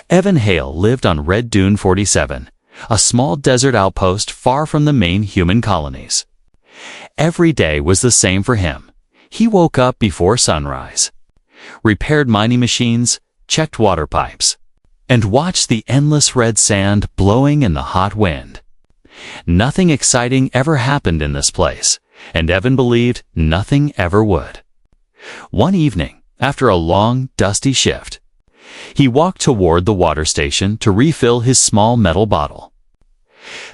Evan Hale lived on Red Dune 47, a small desert outpost far from the main human colonies. Every day was the same for him. He woke up before sunrise, repaired mining machines, checked water pipes, and watched the endless red sand blowing in the hot wind. Nothing exciting ever happened in this place, and Evan believed nothing ever would. One evening, after a long, dusty shift, he walked toward the water station to refill his small metal bottle.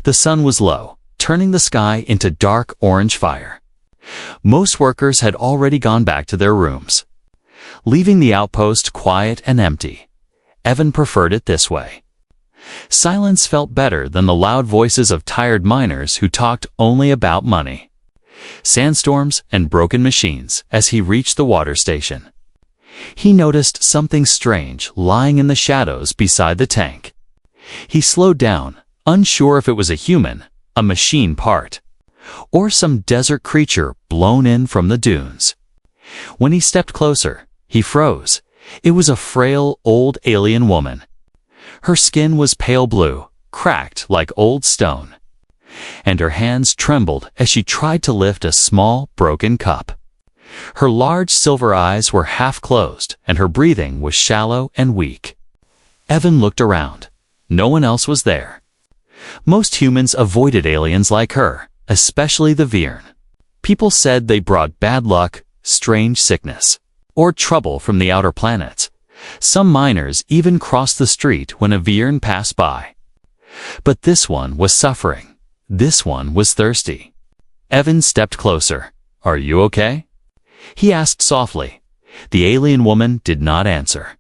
The sun was low, turning the sky into dark orange fire. Most workers had already gone back to their rooms, leaving the outpost quiet and empty. Evan preferred it this way. Silence felt better than the loud voices of tired miners who talked only about money, sandstorms, and broken machines. As he reached the water station, he noticed something strange lying in the shadows beside the tank. He slowed down, unsure if it was a human, a machine part, or some desert creature blown in from the dunes. When he stepped closer, he froze. It was a frail, old alien woman. Her skin was pale blue, cracked like old stone, and her hands trembled as she tried to lift a small, broken cup. Her large silver eyes were half closed, and her breathing was shallow and weak. Evan looked around. No one else was there. Most humans avoided aliens like her, especially the Viren. People said they brought bad luck, strange sickness, or trouble from the outer planets. Some miners even crossed the street when a Viren passed by. But this one was suffering. This one was thirsty. Evan stepped closer. "Are you okay?" he asked softly. The alien woman did not answer.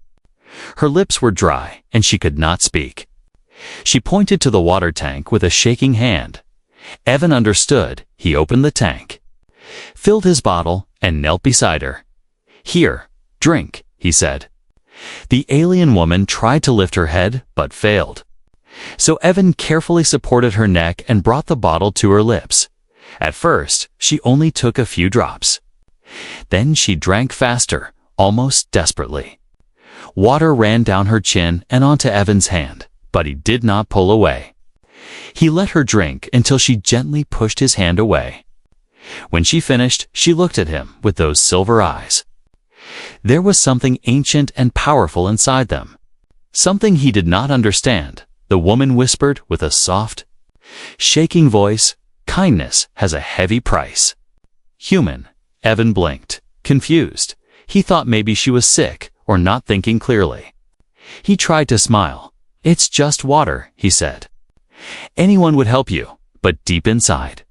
Her lips were dry, and she could not speak. She pointed to the water tank with a shaking hand. Evan understood. He opened the tank, filled his bottle, and knelt beside her. "Here, drink," he said. The alien woman tried to lift her head, but failed. So Evan carefully supported her neck and brought the bottle to her lips. At first, she only took a few drops. Then she drank faster, almost desperately. Water ran down her chin and onto Evan's hand, but he did not pull away. He let her drink until she gently pushed his hand away. When she finished, she looked at him with those silver eyes. There was something ancient and powerful inside them. Something he did not understand. The woman whispered with a soft, shaking voice, "Kindness has a heavy price." Human. Evan blinked, confused. He thought maybe she was sick or not thinking clearly. He tried to smile. "It's just water," he said. "Anyone would help you," but deep inside,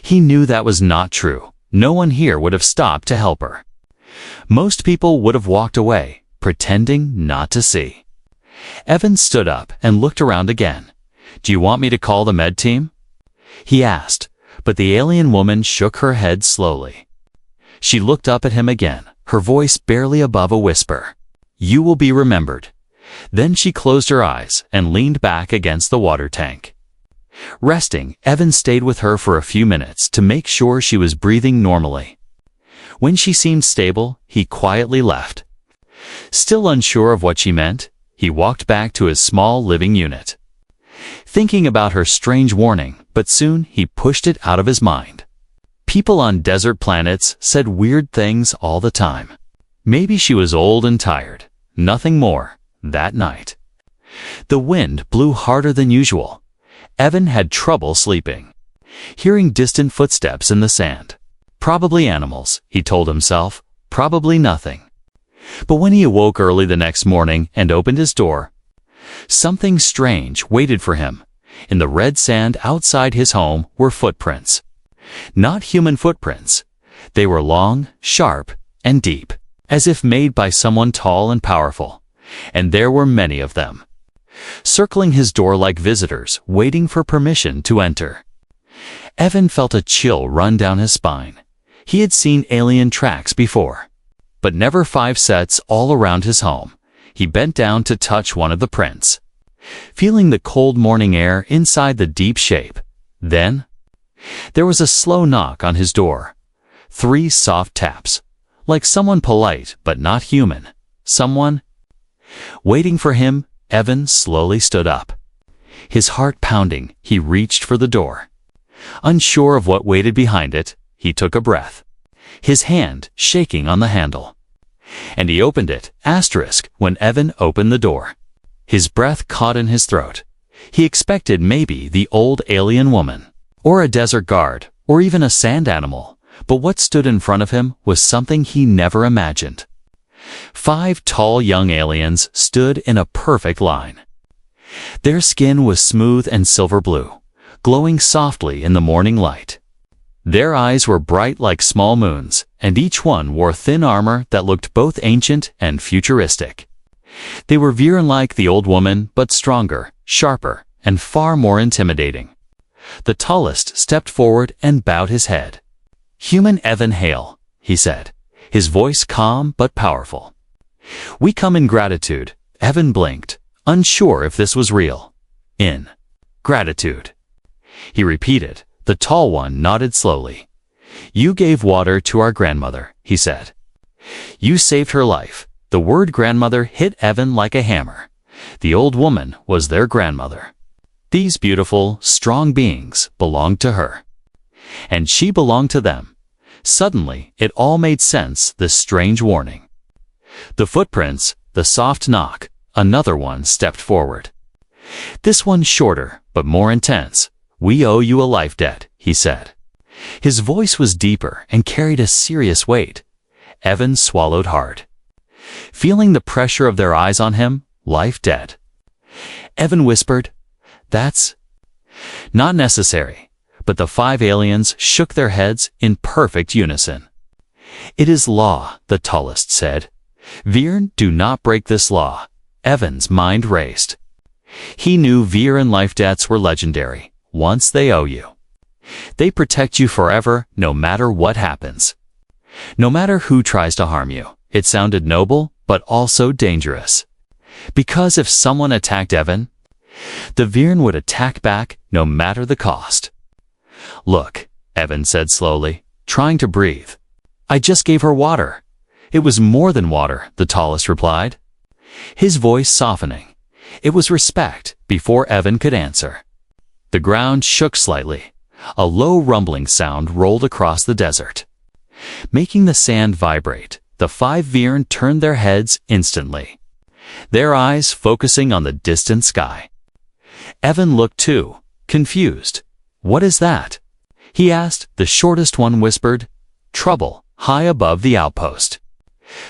he knew that was not true. No one here would have stopped to help her. Most people would have walked away, pretending not to see. Evan stood up and looked around again. "Do you want me to call the med team?" he asked, but the alien woman shook her head slowly. She looked up at him again, her voice barely above a whisper. "You will be remembered." Then she closed her eyes and leaned back against the water tank. Resting, Evan stayed with her for a few minutes to make sure she was breathing normally. When she seemed stable, he quietly left. Still unsure of what she meant, he walked back to his small living unit, thinking about her strange warning, but soon he pushed it out of his mind. People on desert planets said weird things all the time. Maybe she was old and tired. Nothing more. That night, the wind blew harder than usual. Evan had trouble sleeping, hearing distant footsteps in the sand. Probably animals, he told himself, probably nothing. But when he awoke early the next morning and opened his door, something strange waited for him. In the red sand outside his home were footprints. Not human footprints. They were long, sharp, and deep, as if made by someone tall and powerful. And there were many of them, circling his door like visitors, waiting for permission to enter. Evan felt a chill run down his spine. He had seen alien tracks before, but never 5 sets all around his home. He bent down to touch one of the prints, feeling the cold morning air inside the deep shape. Then, there was a slow knock on his door. 3 soft taps, like someone polite but not human. Someone waiting for him. Evan slowly stood up. His heart pounding, he reached for the door. Unsure of what waited behind it, he took a breath, his hand shaking on the handle. And he opened it, when Evan opened the door. His breath caught in his throat. He expected maybe the old alien woman, or a desert guard, or even a sand animal, but what stood in front of him was something he never imagined. 5 tall young aliens stood in a perfect line. Their skin was smooth and silver blue, glowing softly in the morning light. Their eyes were bright like small moons, and each one wore thin armor that looked both ancient and futuristic. They were Viren like the old woman, but stronger, sharper, and far more intimidating. The tallest stepped forward and bowed his head. "Human Evan Hale," he said, his voice calm but powerful. "We come in gratitude." Evan blinked, unsure if this was real. "In gratitude," he repeated. The tall one nodded slowly. "You gave water to our grandmother," he said. "You saved her life." The word grandmother hit Evan like a hammer. The old woman was their grandmother. These beautiful, strong beings belonged to her. And she belonged to them. Suddenly, it all made sense, this strange warning. The footprints, the soft knock, another one stepped forward. This one shorter, but more intense. "We owe you a life debt," he said. His voice was deeper and carried a serious weight. Evan swallowed hard, feeling the pressure of their eyes on him. "Life debt?" Evan whispered. "That's not necessary." But the 5 aliens shook their heads in perfect unison. "It is law," the tallest said. "Viren, do not break this law." Evan's mind raced. He knew Viren life debts were legendary. Once they owe you, they protect you forever, no matter what happens. No matter who tries to harm you. It sounded noble, but also dangerous. Because if someone attacked Evan, the Viren would attack back, no matter the cost. "Look," Evan said slowly, trying to breathe. "I just gave her water." "It was more than water," the tallest replied, his voice softening. It was respect. Before Evan could answer, the ground shook slightly. A low rumbling sound rolled across the desert, making the sand vibrate. The 5 Viren turned their heads instantly, their eyes focusing on the distant sky. Evan looked too, confused. "What is that?" he asked. The shortest one whispered, "Trouble," high above the outpost.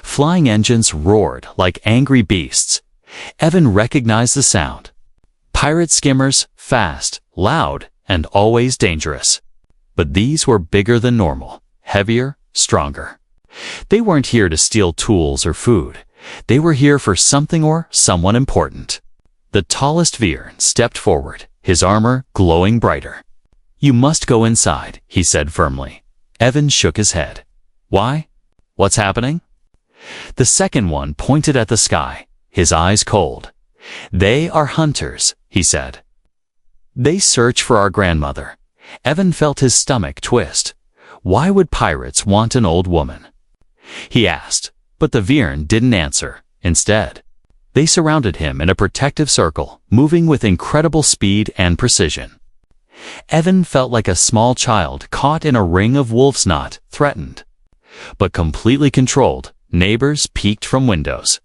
Flying engines roared like angry beasts. Evan recognized the sound. Pirate skimmers, fast, loud, and always dangerous. But these were bigger than normal, heavier, stronger. They weren't here to steal tools or food. They were here for something or someone important. The tallest Viren stepped forward, his armor glowing brighter. "You must go inside," he said firmly. Evan shook his head. "Why? What's happening?" The second one pointed at the sky, his eyes cold. "They are hunters," he said. "They search for our grandmother." Evan felt his stomach twist. Why would pirates want an old woman? He asked, but the Viren didn't answer. Instead, they surrounded him in a protective circle, moving with incredible speed and precision. Evan felt like a small child caught in a ring of wolf's knot, threatened, but completely controlled. Neighbors peeked from windows.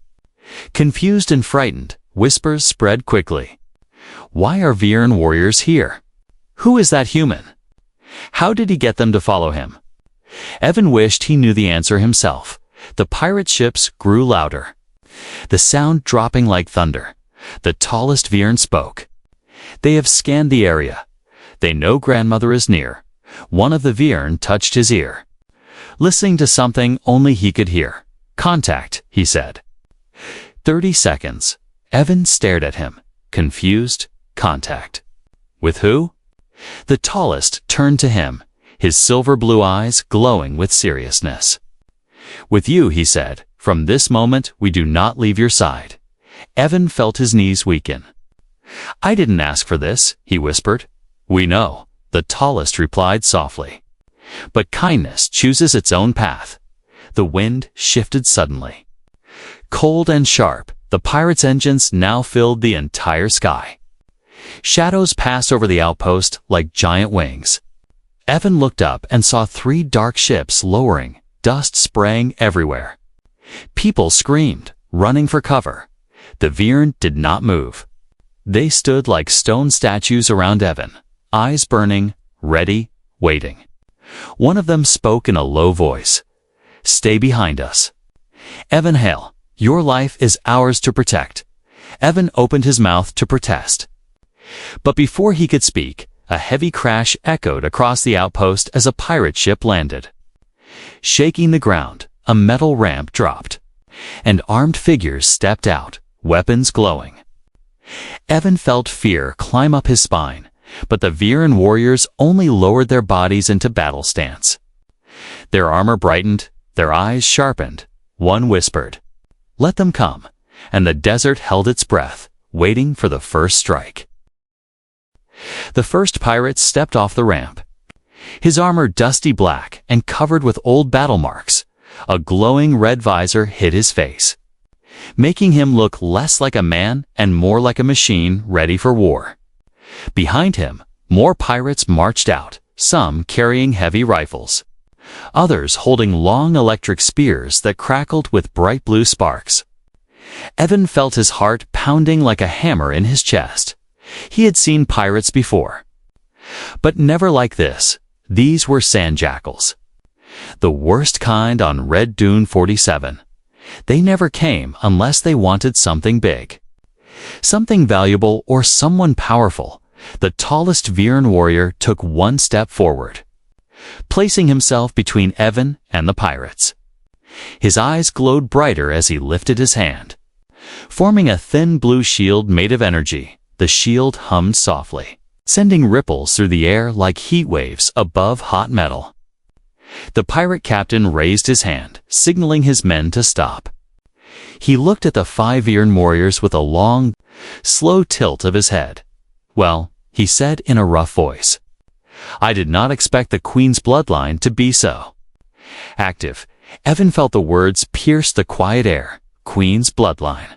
Confused and frightened, whispers spread quickly. "Why are Viren warriors here? Who is that human? How did he get them to follow him?" Evan wished he knew the answer himself. The pirate ships grew louder, the sound dropping like thunder. The tallest Viren spoke. "They have scanned the area. They know grandmother is near." One of the Viren touched his ear, listening to something only he could hear. "Contact," he said. 30 seconds. Evan stared at him, confused. "Contact? With who?" The tallest turned to him, his silver blue eyes glowing with seriousness. "With you," he said. "From this moment, we do not leave your side." Evan felt his knees weaken. "I didn't ask for this," he whispered. "We know," the tallest replied softly. "But kindness chooses its own path." The wind shifted suddenly, cold and sharp. The pirates' engines now filled the entire sky. Shadows passed over the outpost like giant wings. Evan looked up and saw 3 dark ships lowering, dust spraying everywhere. People screamed, running for cover. The Viren did not move. They stood like stone statues around Evan, eyes burning, ready, waiting. One of them spoke in a low voice. "Stay behind us." "Evan Hale, your life is ours to protect." Evan opened his mouth to protest. But before he could speak, a heavy crash echoed across the outpost as a pirate ship landed. Shaking the ground, a metal ramp dropped, and armed figures stepped out, weapons glowing. Evan felt fear climb up his spine, but the Viren warriors only lowered their bodies into battle stance. Their armor brightened, their eyes sharpened. One whispered, "Let them come," and the desert held its breath, waiting for the first strike. The first pirate stepped off the ramp. His armor dusty black and covered with old battle marks. A glowing red visor hid his face, making him look less like a man and more like a machine ready for war. Behind him, more pirates marched out, some carrying heavy rifles, others holding long electric spears that crackled with bright blue sparks. Evan felt his heart pounding like a hammer in his chest. He had seen pirates before, but never like this. These were sand jackals, the worst kind on Red Dune 47. They never came unless they wanted something big, something valuable, or someone powerful. The tallest Viren warrior took one step forward, placing himself between Evan and the pirates. His eyes glowed brighter as he lifted his hand, forming a thin blue shield made of energy. The shield hummed softly, sending ripples through the air like heat waves above hot metal. The pirate captain raised his hand, signaling his men to stop. He looked at the 5 Viren warriors with a long, slow tilt of his head. "Well," he said in a rough voice, "I did not expect the Queen's bloodline to be so active." Evan felt the words pierce the quiet air. Queen's bloodline.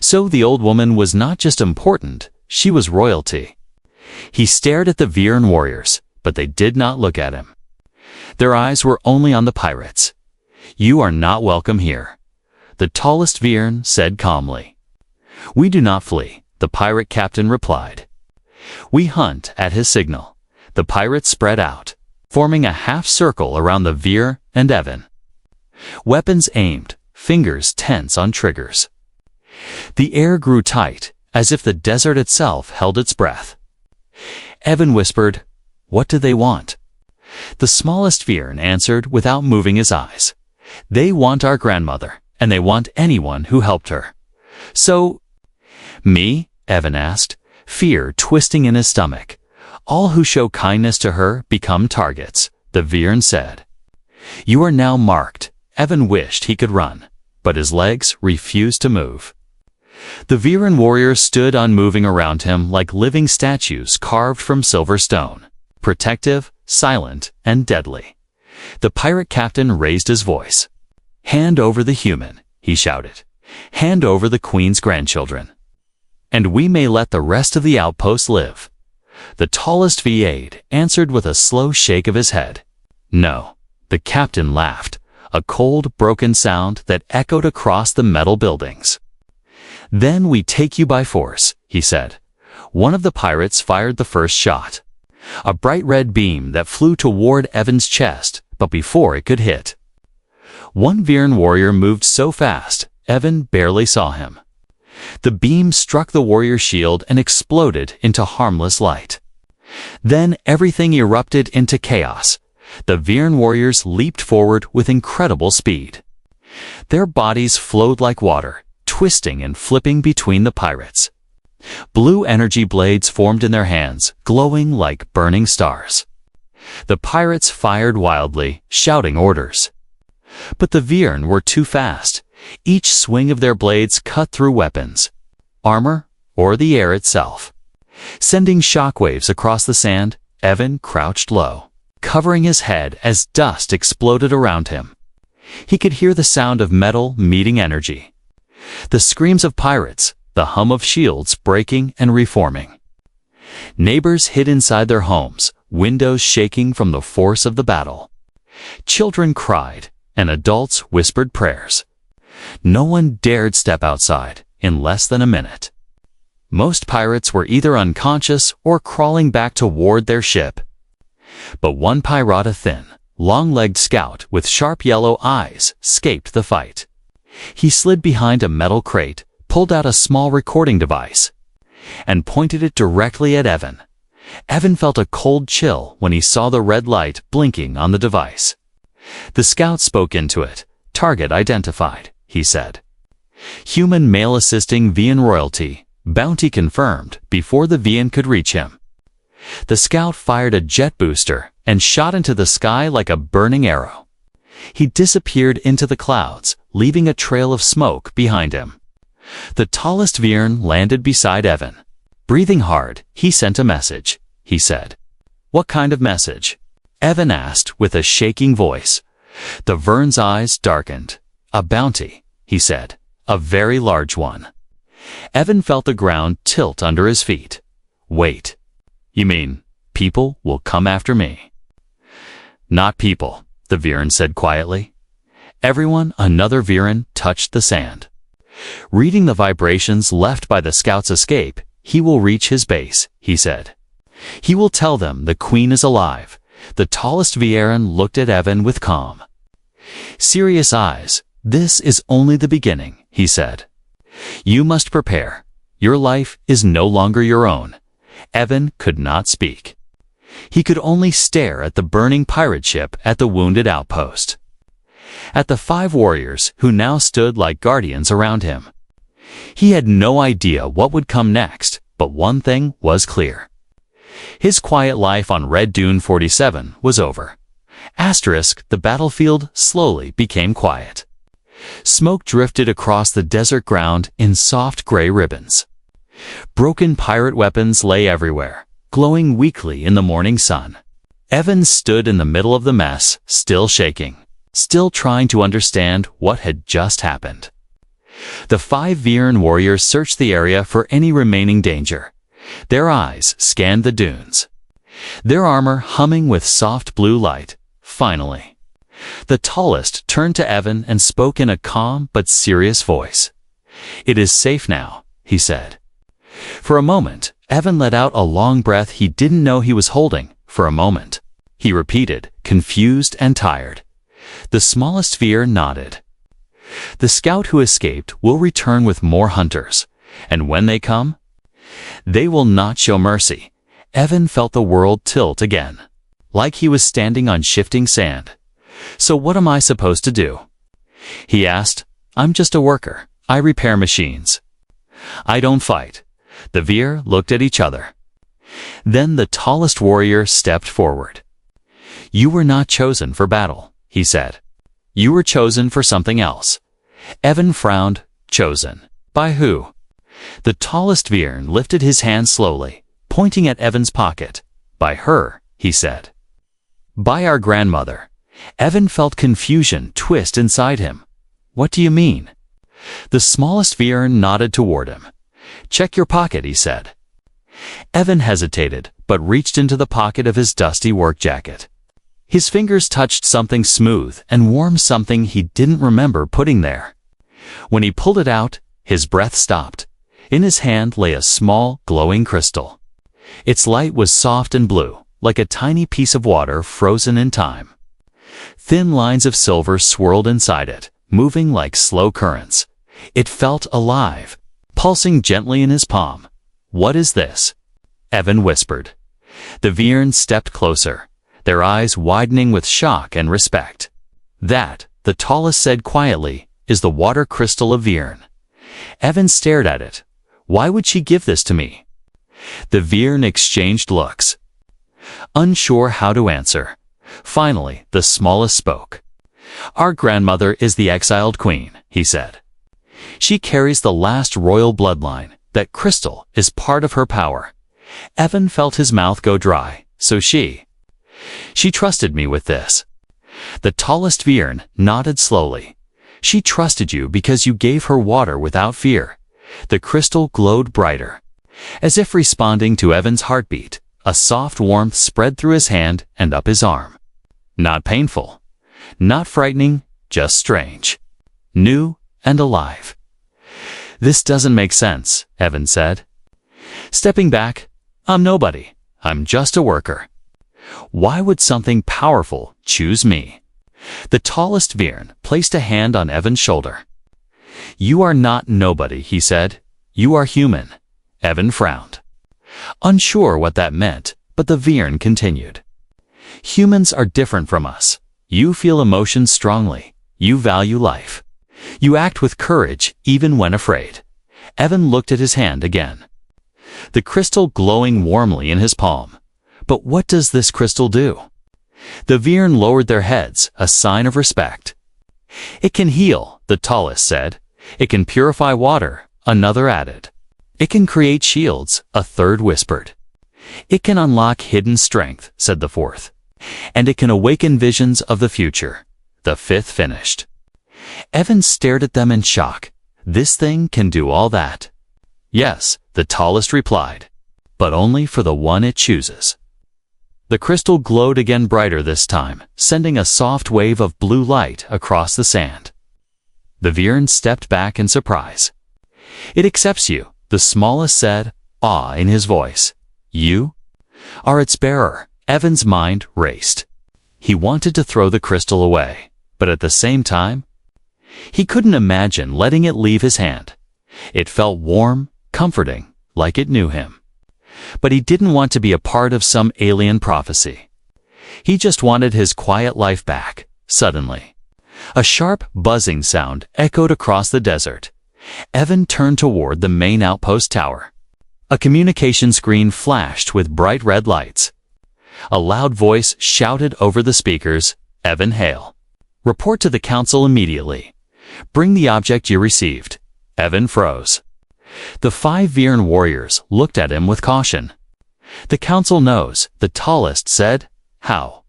So the old woman was not just important, she was royalty. He stared at the Viren warriors, but they did not look at him. Their eyes were only on the pirates. "You are not welcome here," the tallest Viren said calmly. "We do not flee," the pirate captain replied. "We hunt at his signal." The pirates spread out, forming a half circle around the Vir and Evan. Weapons aimed, fingers tense on triggers. The air grew tight, as if the desert itself held its breath. Evan whispered, "What do they want?" The smallest Viren answered without moving his eyes. "They want our grandmother, and they want anyone who helped her." "So, me?" Evan asked, fear twisting in his stomach. "All who show kindness to her become targets," the Viren said. "You are now marked." Evan wished he could run, but his legs refused to move. The Viren warriors stood unmoving around him like living statues carved from silver stone, protective, silent, and deadly. The pirate captain raised his voice. "Hand over the human," he shouted. "Hand over the Queen's grandchildren, and we may let the rest of the outpost live." The tallest V8 answered with a slow shake of his head. "No." The captain laughed, a cold, broken sound that echoed across the metal buildings. "Then we take you by force," he said. One of the pirates fired the first shot, a bright red beam that flew toward Evan's chest, but before it could hit, one Viren warrior moved so fast, Evan barely saw him. The beam struck the warrior's shield and exploded into harmless light. Then everything erupted into chaos. The Viren warriors leaped forward with incredible speed. Their bodies flowed like water, twisting and flipping between the pirates. Blue energy blades formed in their hands, glowing like burning stars. The pirates fired wildly, shouting orders. But the Viren were too fast. Each swing of their blades cut through weapons, armor, or the air itself. Sending shockwaves across the sand, Evan crouched low, covering his head as dust exploded around him. He could hear the sound of metal meeting energy. The screams of pirates, the hum of shields breaking and reforming. Neighbors hid inside their homes, windows shaking from the force of the battle. Children cried, and adults whispered prayers. No one dared step outside in less than a minute. Most pirates were either unconscious or crawling back toward their ship. But one pirate, a thin, long-legged scout with sharp yellow eyes, escaped the fight. He slid behind a metal crate, pulled out a small recording device, and pointed it directly at Evan. Evan felt a cold chill when he saw the red light blinking on the device. The scout spoke into it. "Target identified," he said. "Human male assisting Vian royalty. Bounty confirmed," before the Vian could reach him. The scout fired a jet booster and shot into the sky like a burning arrow. He disappeared into the clouds, leaving a trail of smoke behind him. The tallest Vian landed beside Evan. Breathing hard, he sent a message, he said. "What kind of message?" Evan asked with a shaking voice. The Vern's eyes darkened. "A bounty," he said. "A very large one." Evan felt the ground tilt under his feet. "Wait. You mean people will come after me?" "Not people," the Viren said quietly. Everyone, another Viren, touched the sand. Reading the vibrations left by the scout's escape, he will reach his base, he said. He will tell them the Queen is alive. The tallest Viren looked at Evan with calm, serious eyes. "This is only the beginning," he said. "You must prepare. Your life is no longer your own." Evan could not speak. He could only stare at the burning pirate ship at the wounded outpost, at the 5 warriors who now stood like guardians around him. He had no idea what would come next, but one thing was clear. His quiet life on Red Dune 47 was over. The battlefield slowly became quiet. Smoke drifted across the desert ground in soft gray ribbons. Broken pirate weapons lay everywhere, glowing weakly in the morning sun. Evan stood in the middle of the mess, still shaking, still trying to understand what had just happened. The 5 Viren warriors searched the area for any remaining danger. Their eyes scanned the dunes, their armor humming with soft blue light. Finally, the tallest turned to Evan and spoke in a calm but serious voice. "It is safe now," he said. For a moment, Evan let out a long breath he didn't know he was holding. For a moment, he repeated, confused and tired. The smallest Veer nodded. "The scout who escaped will return with more hunters, and when they come, they will not show mercy." Evan felt the world tilt again, like he was standing on shifting sand. "So what am I supposed to do?" he asked. "I'm just a worker. I repair machines. I don't fight." The Veer looked at each other. Then the tallest warrior stepped forward. "You were not chosen for battle," he said. "You were chosen for something else." Evan frowned. "Chosen? By who?" The tallest Veer lifted his hand slowly, pointing at Evan's pocket. "By her," he said. "By our grandmother." Evan felt confusion twist inside him. "What do you mean?" The smallest Veer nodded toward him. "Check your pocket," he said. Evan hesitated, but reached into the pocket of his dusty work jacket. His fingers touched something smooth and warm, something he didn't remember putting there. When he pulled it out, his breath stopped. In his hand lay a small, glowing crystal. Its light was soft and blue, like a tiny piece of water frozen in time. Thin lines of silver swirled inside it, moving like slow currents. It felt alive, pulsing gently in his palm. "What is this?" Evan whispered. The Viren stepped closer, their eyes widening with shock and respect. "That," the tallest said quietly, "is the water crystal of Viren." Evan stared at it. "Why would she give this to me?" The Viren exchanged looks, unsure how to answer. Finally, the smallest spoke. "Our grandmother is the exiled queen," he said. "She carries the last royal bloodline. That crystal is part of her power." Evan felt his mouth go dry. "So she trusted me with this." The tallest Viren nodded slowly. She trusted you because you gave her water without fear. The crystal glowed brighter. As if responding to Evan's heartbeat, a soft warmth spread through his hand and up his arm. Not painful, not frightening, just strange. New and alive. "This doesn't make sense," Evan said. Stepping back, "I'm nobody. I'm just a worker. Why would something powerful choose me?" The tallest Viren placed a hand on Evan's shoulder. "You are not nobody," he said. "You are human." Evan frowned. Unsure what that meant, but the Viren continued. "Humans are different from us. You feel emotions strongly. You value life. You act with courage even when afraid." Evan looked at his hand again. The crystal glowing warmly in his palm. "But what does this crystal do?" The Viren lowered their heads, a sign of respect. "It can heal," the tallest said. "It can purify water," another added. "It can create shields," a third whispered. "It can unlock hidden strength," said the fourth. "And it can awaken visions of the future," the fifth finished. Evan stared at them in shock. "This thing can do all that?" "Yes," the tallest replied, "but only for the one it chooses." The crystal glowed again brighter this time, sending a soft wave of blue light across the sand. The Viren stepped back in surprise. "It accepts you," the smallest said, awe in his voice. "You are its bearer." Evan's mind raced. He wanted to throw the crystal away, but at the same time, he couldn't imagine letting it leave his hand. It felt warm, comforting, like it knew him. But he didn't want to be a part of some alien prophecy. He just wanted his quiet life back. Suddenly, a sharp, buzzing sound echoed across the desert. Evan turned toward the main outpost tower. A communication screen flashed with bright red lights. A loud voice shouted over the speakers, "Evan Hale. Report to the council immediately. Bring the object you received." Evan froze. The 5 Viren warriors looked at him with caution. "The council knows," the tallest said. "How?"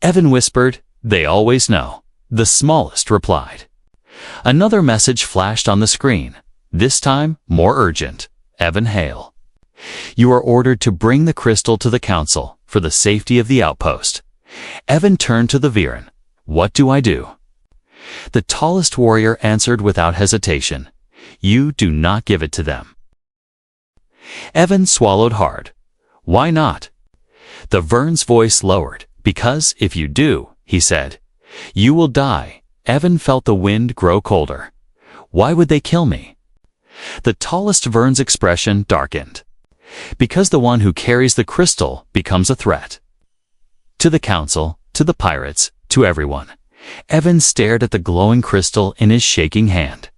Evan whispered, "They always know." The smallest replied. Another message flashed on the screen, this time more urgent. "Evan Hale. You are ordered to bring the crystal to the council for the safety of the outpost." Evan turned to the Viren. "What do I do?" The tallest warrior answered without hesitation. "You do not give it to them." Evan swallowed hard. "Why not?" The Viren's voice lowered. "Because if you do," he said, "you will die." Evan felt the wind grow colder. "Why would they kill me?" The tallest Viren's expression darkened. "Because the one who carries the crystal becomes a threat. To the council, to the pirates, to everyone." Evan stared at the glowing crystal in his shaking hand.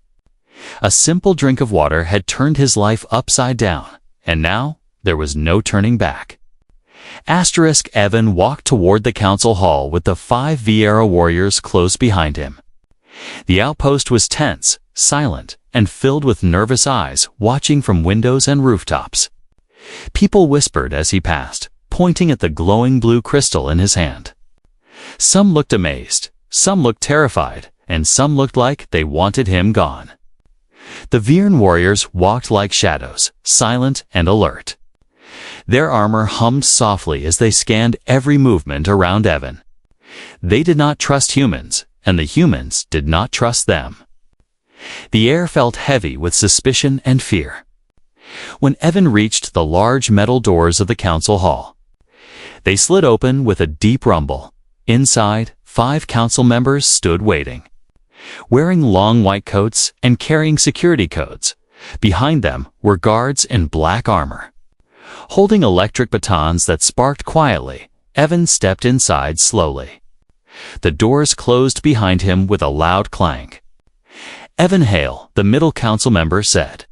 A simple drink of water had turned his life upside down, and now there was no turning back. Evan walked toward the council hall with the 5 Viera warriors close behind him. The outpost was tense, silent, and filled with nervous eyes watching from windows and rooftops. People whispered as he passed, pointing at the glowing blue crystal in his hand. Some looked amazed, some looked terrified, and some looked like they wanted him gone. The Viren warriors walked like shadows, silent and alert. Their armor hummed softly as they scanned every movement around Evan. They did not trust humans, and the humans did not trust them. The air felt heavy with suspicion and fear. When Evan reached the large metal doors of the council hall, they slid open with a deep rumble. Inside, 5 council members stood waiting. Wearing long white coats and carrying security codes, behind them were guards in black armor. Holding electric batons that sparked quietly, Evan stepped inside slowly. The doors closed behind him with a loud clang. "Evan Hale," the middle council member said.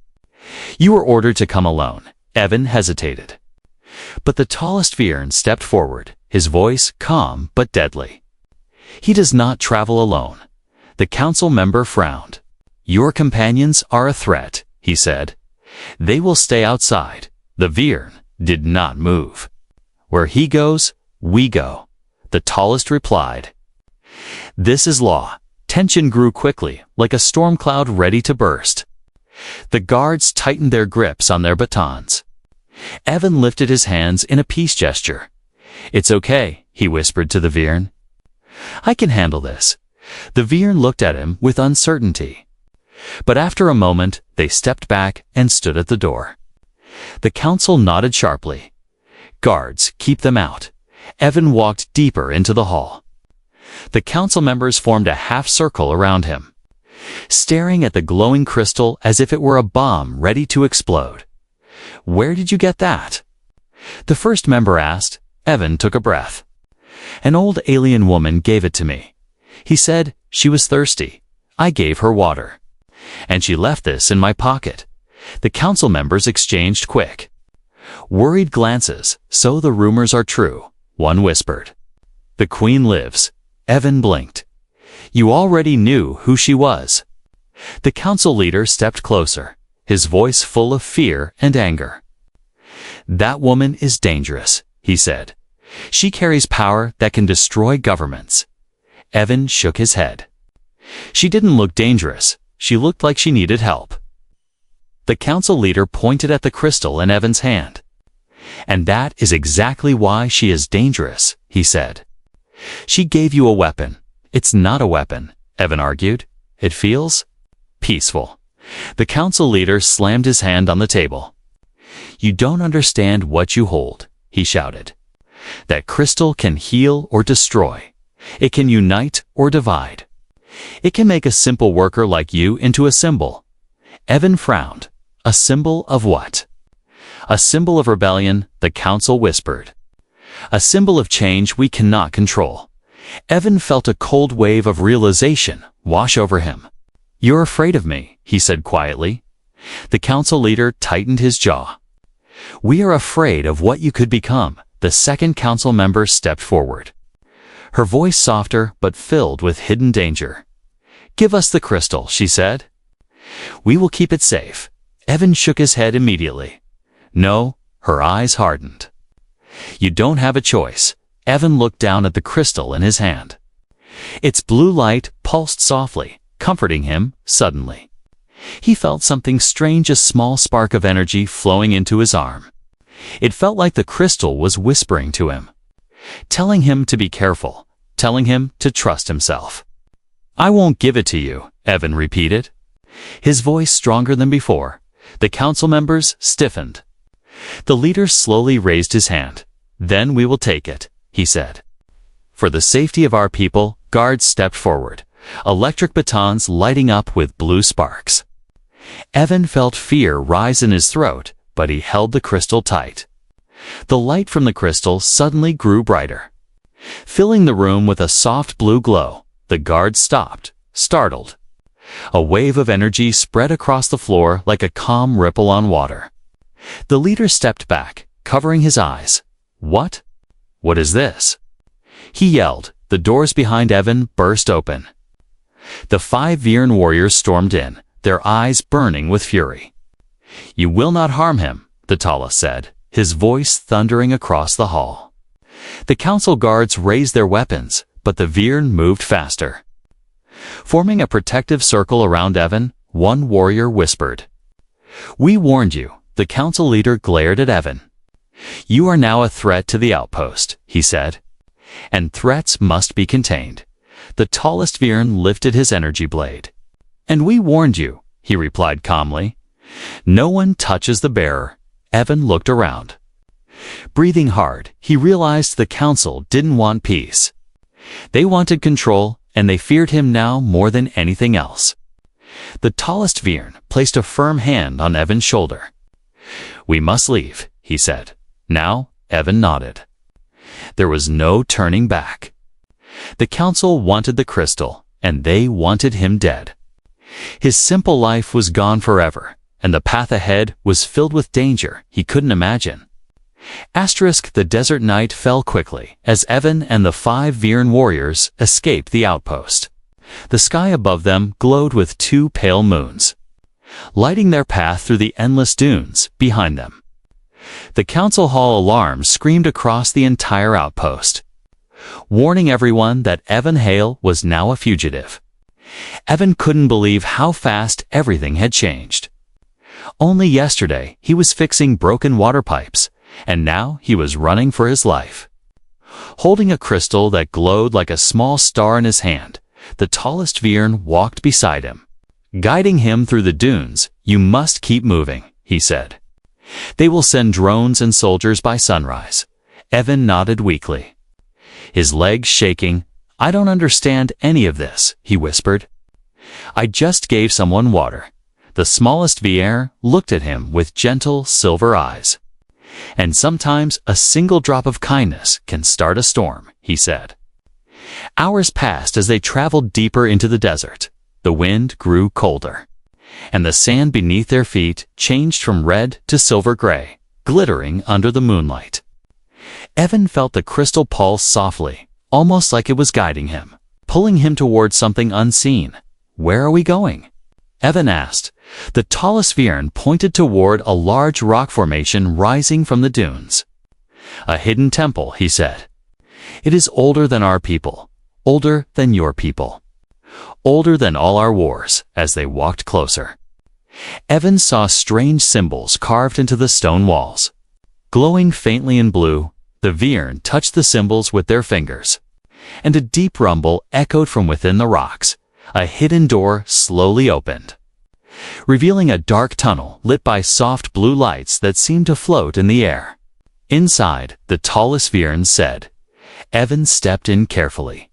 "You were ordered to come alone." Evan hesitated. But the tallest Viren stepped forward, his voice calm but deadly. "He does not travel alone." The council member frowned. "Your companions are a threat," he said. "They will stay outside." The Viren did not move. "Where he goes, we go," the tallest replied. "This is law. Tension grew quickly, like a storm cloud ready to burst. The guards tightened their grips on their batons. Evan lifted his hands in a peace gesture. "It's okay," he whispered to the Viren. "I can handle this." The Viren looked at him with uncertainty. But after a moment, they stepped back and stood at the door. The council nodded sharply. "Guards, keep them out." Evan walked deeper into the hall. The council members formed a half circle around him, staring at the glowing crystal as if it were a bomb ready to explode. "Where did you get that?" the first member asked. Evan took a breath. "An old alien woman gave it to me. He said she was thirsty. I gave her water. And she left this in my pocket." The council members exchanged quick, worried glances. "So the rumors are true," one whispered. "The Queen lives." Evan blinked. "You already knew who she was." The council leader stepped closer, his voice full of fear and anger. "That woman is dangerous," he said. "She carries power that can destroy governments." Evan shook his head. "She didn't look dangerous. She looked like she needed help." The council leader pointed at the crystal in Evan's hand. "And that is exactly why she is dangerous," he said. "She gave you a weapon." "It's not a weapon," Evan argued. "It feels peaceful." The council leader slammed his hand on the table. "You don't understand what you hold," he shouted. "That crystal can heal or destroy. It can unite or divide. It can make a simple worker like you into a symbol." Evan frowned. "A symbol of what?" "A symbol of rebellion," the council whispered. "A symbol of change we cannot control." Evan felt a cold wave of realization wash over him. "You're afraid of me," he said quietly. The council leader tightened his jaw. "We are afraid of what you could become." The second council member stepped forward, her voice softer but filled with hidden danger. "Give us the crystal," she said. "We will keep it safe." Evan shook his head immediately. "No." Her eyes hardened. "You don't have a choice." Evan looked down at the crystal in his hand. Its blue light pulsed softly, comforting him suddenly. He felt something strange, a small spark of energy flowing into his arm. It felt like the crystal was whispering to him, telling him to be careful, telling him to trust himself. "I won't give it to you," Evan repeated, his voice stronger than before. The council members stiffened. The leader slowly raised his hand. "Then we will take it," he said. For the safety of our people, guards stepped forward, electric batons lighting up with blue sparks. Evan felt fear rise in his throat, but he held the crystal tight. The light from the crystal suddenly grew brighter, filling the room with a soft blue glow. The guards stopped, startled. A wave of energy spread across the floor like a calm ripple on water. The leader stepped back, covering his eyes. "What? What is this?" he yelled. The doors behind Evan burst open. The 5 Viren warriors stormed in, their eyes burning with fury. "You will not harm him," the tallest said, his voice thundering across the hall. The council guards raised their weapons, but the Viren moved faster. Forming a protective circle around Evan, one warrior whispered, "We warned you." The council leader glared at Evan. "You are now a threat to the outpost," he said. "And threats must be contained." The tallest Viren lifted his energy blade. "And we warned you," he replied calmly. "No one touches the bearer." Evan looked around. Breathing hard, he realized the council didn't want peace. They wanted control, and they feared him now more than anything else. The tallest Viren placed a firm hand on Evan's shoulder. "We must leave," he said. Now, Evan nodded. There was no turning back. The council wanted the crystal, and they wanted him dead. His simple life was gone forever, and the path ahead was filled with danger he couldn't imagine. The desert night fell quickly as Evan and the 5 Viren warriors escaped the outpost. The sky above them glowed with 2 pale moons, lighting their path through the endless dunes behind them. The council hall alarm screamed across the entire outpost, warning everyone that Evan Hale was now a fugitive. Evan couldn't believe how fast everything had changed. Only yesterday he was fixing broken water pipes, and now he was running for his life. Holding a crystal that glowed like a small star in his hand, the tallest Viren walked beside him. Guiding him through the dunes, "You must keep moving," he said. "They will send drones and soldiers by sunrise." Evan nodded weakly. His legs shaking. "I don't understand any of this," he whispered. "I just gave someone water." The smallest Viren looked at him with gentle silver eyes. "And sometimes a single drop of kindness can start a storm," he said. Hours passed as they traveled deeper into the desert. The wind grew colder, and the sand beneath their feet changed from red to silver gray, glittering under the moonlight. Evan felt the crystal pulse softly, almost like it was guiding him, pulling him towards something unseen. "Where are we going?" Evan asked. The tallest Viren pointed toward a large rock formation rising from the dunes. "A hidden temple," he said. "It is older than our people, older than your people, older than all our wars." As they walked closer, Evan saw strange symbols carved into the stone walls. Glowing faintly in blue, the Viren touched the symbols with their fingers, and a deep rumble echoed from within the rocks. A hidden door slowly opened, revealing a dark tunnel lit by soft blue lights that seemed to float in the air. Inside, the tallest Viren said. Evan stepped in carefully.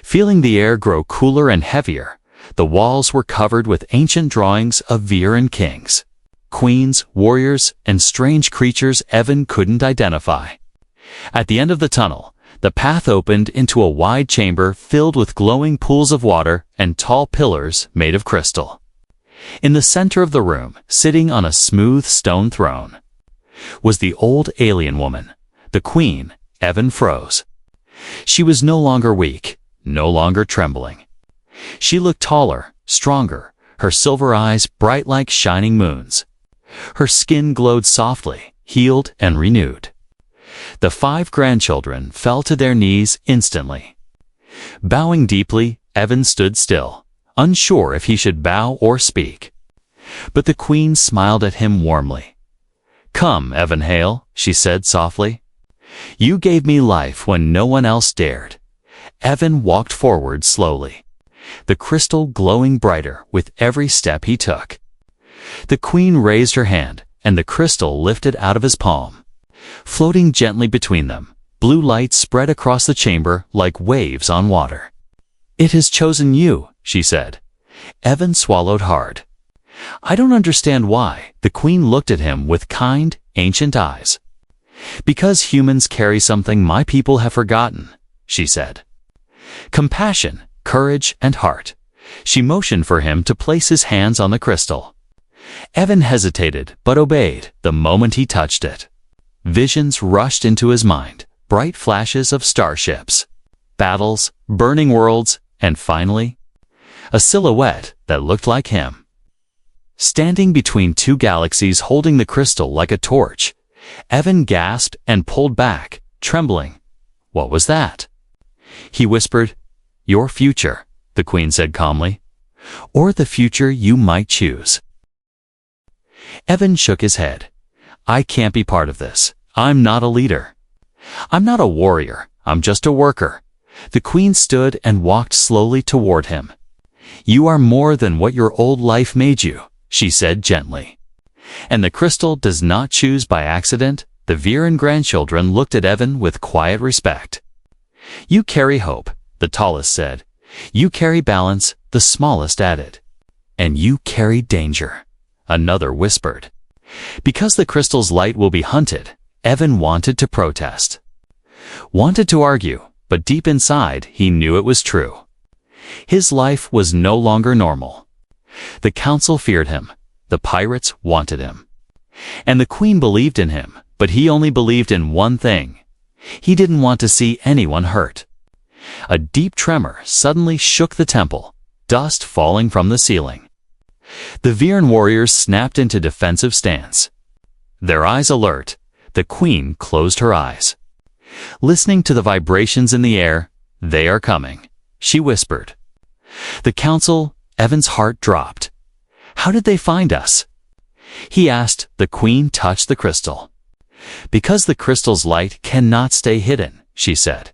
Feeling the air grow cooler and heavier, the walls were covered with ancient drawings of Viren kings, queens, warriors, and strange creatures Evan couldn't identify. At the end of the tunnel, the path opened into a wide chamber filled with glowing pools of water and tall pillars made of crystal. In the center of the room, sitting on a smooth stone throne, was the old alien woman, the queen. Evan froze. She was no longer weak, no longer trembling. She looked taller, stronger, her silver eyes bright like shining moons. Her skin glowed softly, healed and renewed. The 5 grandchildren fell to their knees instantly. Bowing deeply, Evan stood still, unsure if he should bow or speak. But the queen smiled at him warmly. "Come, Evan Hale," she said softly. "You gave me life when no one else dared." Evan walked forward slowly, the crystal glowing brighter with every step he took. The queen raised her hand, and the crystal lifted out of his palm. Floating gently between them, blue light spread across the chamber like waves on water. "It has chosen you," she said. Evan swallowed hard. "I don't understand why." The queen looked at him with kind, ancient eyes. "Because humans carry something my people have forgotten," she said. "Compassion, courage, and heart." She motioned for him to place his hands on the crystal. Evan hesitated but obeyed the moment he touched it. Visions rushed into his mind, bright flashes of starships, battles, burning worlds, and finally, a silhouette that looked like him. Standing between 2 galaxies holding the crystal like a torch, Evan gasped and pulled back, trembling. "What was that?" He whispered. "Your future," the queen said calmly. "Or the future you might choose." Evan shook his head. "I can't be part of this. I'm not a leader. I'm not a warrior. I'm just a worker." The queen stood and walked slowly toward him. "You are more than what your old life made you," she said gently. "And the crystal does not choose by accident." The Viren grandchildren looked at Evan with quiet respect. "You carry hope," the tallest said. "You carry balance," the smallest added. "And you carry danger," another whispered. Because the crystal's light will be hunted, Evan wanted to protest. Wanted to argue, but deep inside he knew it was true. His life was no longer normal. The council feared him. The pirates wanted him. And the queen believed in him, but he only believed in one thing. He didn't want to see anyone hurt. A deep tremor suddenly shook the temple, dust falling from the ceiling. The Viren warriors snapped into defensive stance. Their eyes alert, the queen closed her eyes. Listening to the vibrations in the air, "They are coming," she whispered. The council, Evan's heart dropped. How did they find us? He asked. The queen touched the crystal. Because the crystal's light cannot stay hidden, she said.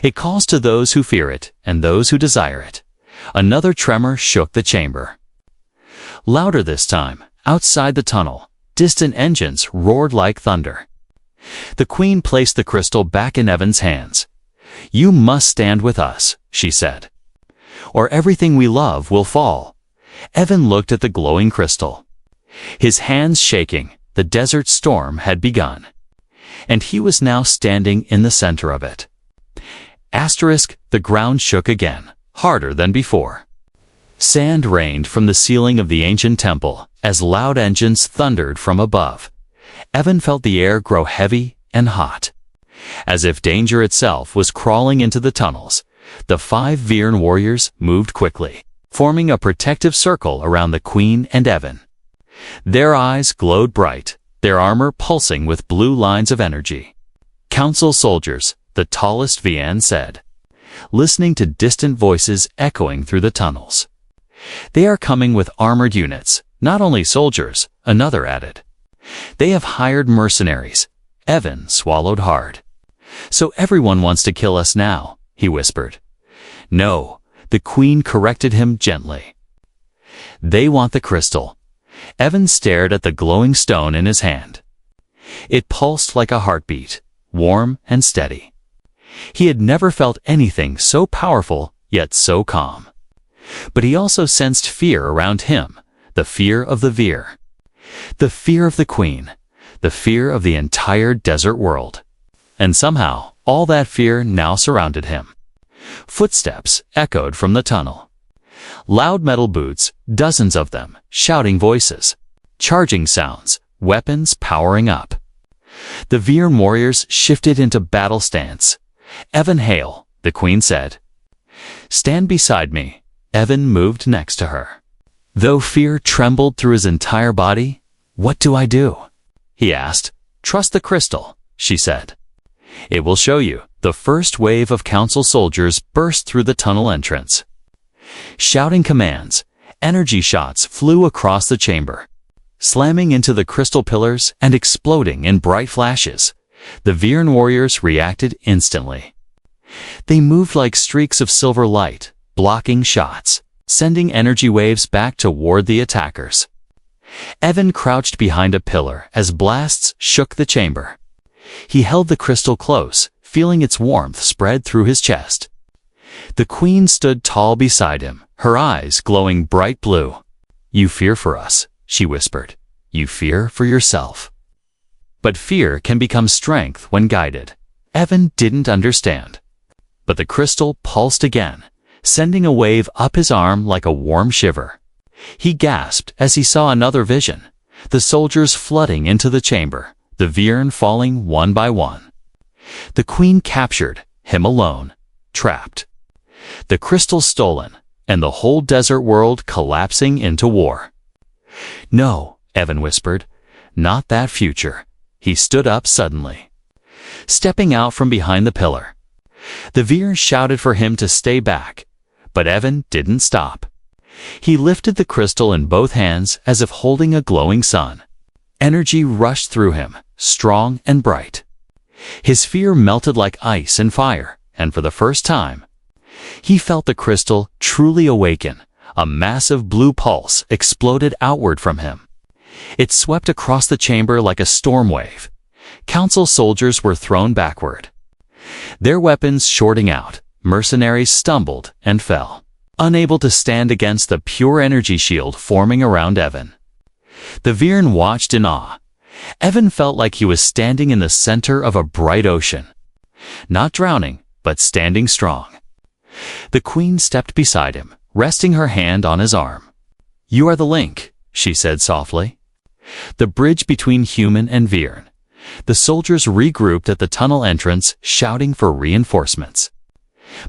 It calls to those who fear it and those who desire it. Another tremor shook the chamber. Louder this time, outside the tunnel, distant engines roared like thunder. The queen placed the crystal back in Evan's hands. You must stand with us, she said, or everything we love will fall. Evan looked at the glowing crystal. His hands shaking, the desert storm had begun. And he was now standing in the center of it. The ground shook again, harder than before. Sand rained from the ceiling of the ancient temple as loud engines thundered from above. Evan felt the air grow heavy and hot. As if danger itself was crawling into the tunnels, the 5 Viren warriors moved quickly, forming a protective circle around the queen and Evan. Their eyes glowed bright, their armor pulsing with blue lines of energy. Council soldiers, the tallest Vian said, listening to distant voices echoing through the tunnels. They are coming with armored units, not only soldiers, another added. They have hired mercenaries. Evan swallowed hard. So everyone wants to kill us now, he whispered. No, the queen corrected him gently. They want the crystal. Evan stared at the glowing stone in his hand. It pulsed like a heartbeat, warm and steady. He had never felt anything so powerful, yet so calm. But he also sensed fear around him, the fear of the Vir. The fear of the queen, the fear of the entire desert world. And somehow, all that fear now surrounded him. Footsteps echoed from the tunnel. Loud metal boots, dozens of them, shouting voices. Charging sounds, weapons powering up. The Viren warriors shifted into battle stance. Evan hail, the queen said. Stand beside me. Evan moved next to her. Though fear trembled through his entire body, what do I do? He asked. Trust the crystal, she said. It will show you. The first wave of council soldiers burst through the tunnel entrance. Shouting commands, energy shots flew across the chamber, slamming into the crystal pillars and exploding in bright flashes. The Viren warriors reacted instantly. They moved like streaks of silver light, blocking shots, sending energy waves back toward the attackers. Evan crouched behind a pillar as blasts shook the chamber. He held the crystal close, feeling its warmth spread through his chest. The queen stood tall beside him, her eyes glowing bright blue. You fear for us, she whispered. You fear for yourself. But fear can become strength when guided. Evan didn't understand. But the crystal pulsed again, sending a wave up his arm like a warm shiver. He gasped as he saw another vision, the soldiers flooding into the chamber, the Viren falling one by one. The queen captured, him alone, trapped. The crystal stolen, and the whole desert world collapsing into war. No, Evan whispered, not that future. He stood up suddenly, stepping out from behind the pillar. The Viren shouted for him to stay back, but Evan didn't stop. He lifted the crystal in both hands as if holding a glowing sun. Energy rushed through him, strong and bright. His fear melted like ice and fire, and for the first time, he felt the crystal truly awaken. A massive blue pulse exploded outward from him. It swept across the chamber like a storm wave. Council soldiers were thrown backward, their weapons shorting out. Mercenaries stumbled and fell, unable to stand against the pure energy shield forming around Evan. The Viren watched in awe. Evan felt like he was standing in the center of a bright ocean, not drowning, but standing strong. The queen stepped beside him, resting her hand on his arm. You are the link, she said softly. The bridge between human and Viren. The soldiers regrouped at the tunnel entrance, shouting for reinforcements.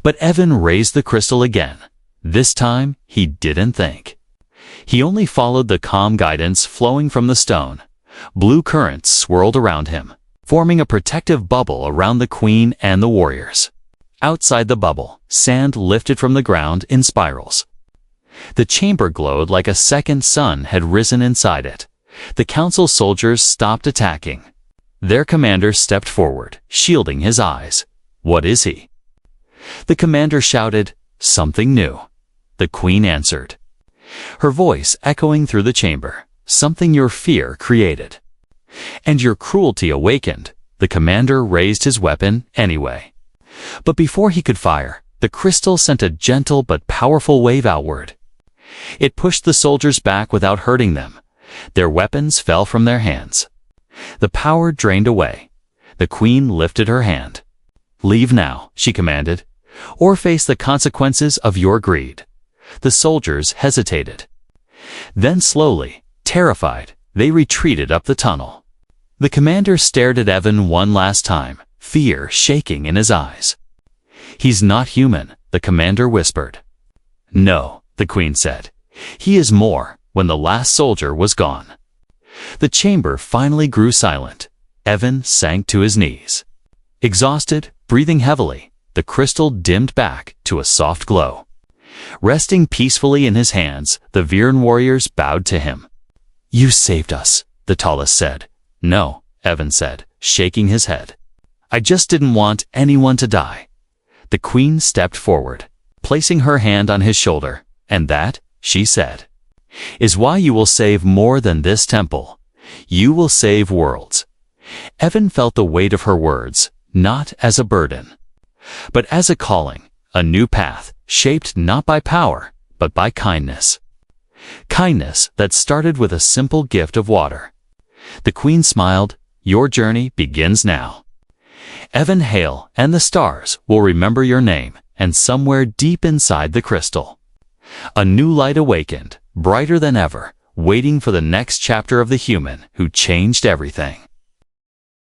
But Evan raised the crystal again. This time, he didn't think. He only followed the calm guidance flowing from the stone. Blue currents swirled around him, forming a protective bubble around the queen and the warriors. Outside the bubble, sand lifted from the ground in spirals. The chamber glowed like a second sun had risen inside it. The council soldiers stopped attacking. Their commander stepped forward, shielding his eyes. "What is he?" The commander shouted, "Something new." The queen answered, her voice echoing through the chamber, "Something your fear created." "And your cruelty awakened." The commander raised his weapon anyway. But before he could fire, the crystal sent a gentle but powerful wave outward. It pushed the soldiers back without hurting them. Their weapons fell from their hands. The power drained away. The queen lifted her hand. "Leave now," she commanded, "or face the consequences of your greed." The soldiers hesitated. Then slowly, terrified, they retreated up the tunnel. The commander stared at Evan one last time, fear shaking in his eyes. "He's not human," the commander whispered. "No," the queen said. "He is more." When the last soldier was gone, the chamber finally grew silent. Evan sank to his knees. Exhausted, breathing heavily, the crystal dimmed back to a soft glow. Resting peacefully in his hands, the Viren warriors bowed to him. "You saved us," the tallest said. "No," Evan said, shaking his head. "I just didn't want anyone to die." The queen stepped forward, placing her hand on his shoulder, "And that," she said, "is why you will save more than this temple. You will save worlds." Evan felt the weight of her words, not as a burden, but as a calling, a new path, shaped not by power, but by kindness. Kindness that started with a simple gift of water. The queen smiled, "Your journey begins now. Evan Hale and the stars will remember your name, and somewhere deep inside the crystal, a new light awakened, brighter than ever, waiting for the next chapter of the human who changed everything."